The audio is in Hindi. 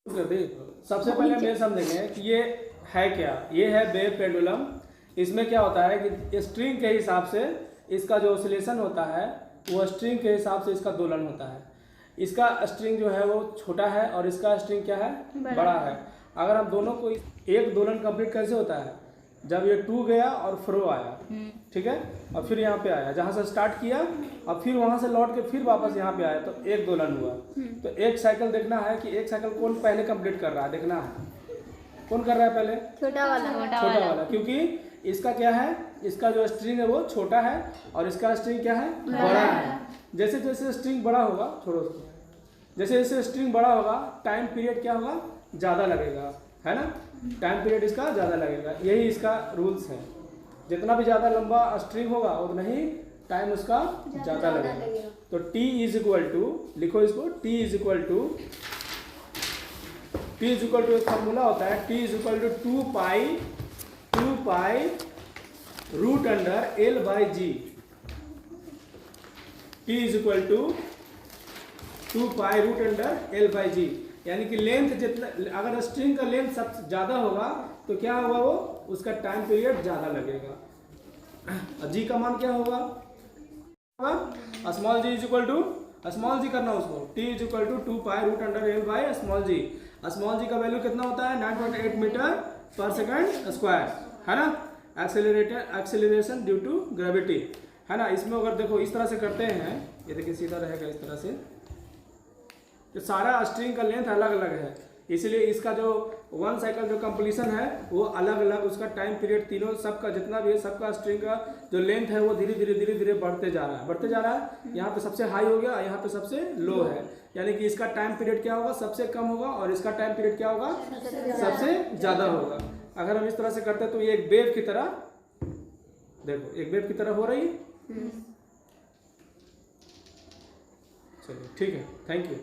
सबसे पहले हम ये समझेंगे कि ये है क्या। ये है वेव पेंडुलम। इसमें क्या होता है कि स्ट्रिंग के हिसाब से इसका जो ऑसिलेशन होता है वो स्ट्रिंग के हिसाब से इसका दोलन होता है। इसका स्ट्रिंग जो है वो छोटा है और इसका स्ट्रिंग क्या है, बड़ा है। अगर हम दोनों को एक दोलन कंप्लीट कैसे होता है, जब ये टू गया और फ्रो आया, ठीक है, और फिर यहाँ पे आया, जहाँ से स्टार्ट किया और फिर वहाँ से लौट के फिर वापस यहाँ पे आया, तो एक दोलन हुआ। तो एक साइकिल देखना है कि एक साइकिल कौन पहले कंप्लीट कर रहा है, देखना है कौन कर रहा है पहले, छोटा वाला, क्योंकि इसका क्या है, इसका जो स्ट्रिंग है वो छोटा है और इसका स्ट्रिंग क्या है, बड़ा है। जैसे जैसे स्ट्रिंग बड़ा होगा, छोड़ो उसको, जैसे जैसे स्ट्रिंग बड़ा होगा टाइम पीरियड क्या होगा, ज़्यादा लगेगा, है ना, टाइम पीरियड इसका ज़्यादा लगेगा। यही इसका रूल्स है, जितना भी ज़्यादा लंबा स्ट्रिंग होगा उतना ही टाइम उसका ज़्यादा लगेगा। तो T इज इक्वल टू, लिखो इसको, T इज इक्वल टू एक फॉर्मूला होता है, T is equal to 2 pi root under L by g. T is equal to 2 pi root under L by g, यानी कि लेंथ जितना, अगर स्ट्रिंग का लेंथ सबसे ज़्यादा होगा तो क्या होगा, वो उसका टाइम पीरियड ज़्यादा लगेगा। जी का मान क्या होगा, small g is equal to, small g करना उसको, T is equal to 2 pi root under L by small g. Small g का वैल्यू कितना होता है, 9.8 मीटर पर सेकंड स्क्वायर, है ना। एक्सेलरेशन ड्यू टू ग्रेविटी, है ना। इसमें अगर देखो इस तरह से करते हैं, ये देखिए सीधा रहेगा इस तरह से, तो सारा स्ट्रिंग का लेंथ अलग अलग है, इसलिए इसका जो वन साइकिल जो कंप्लीशन है वो अलग अलग, उसका टाइम पीरियड तीनों सबका जितना भी है, सबका स्ट्रिंग का जो लेंथ है वो धीरे धीरे बढ़ते जा रहा है। यहाँ पे सबसे हाई हो गया, यहाँ पे सबसे लो है, यानी कि इसका टाइम पीरियड क्या होगा, सबसे कम होगा, और इसका टाइम पीरियड क्या होगा, सबसे ज़्यादा होगा। अगर हम इस तरह से करते हैं तो ये एक वेव की तरह, देखो एक वेव की तरह हो रही है। चलिए ठीक है, थैंक यू।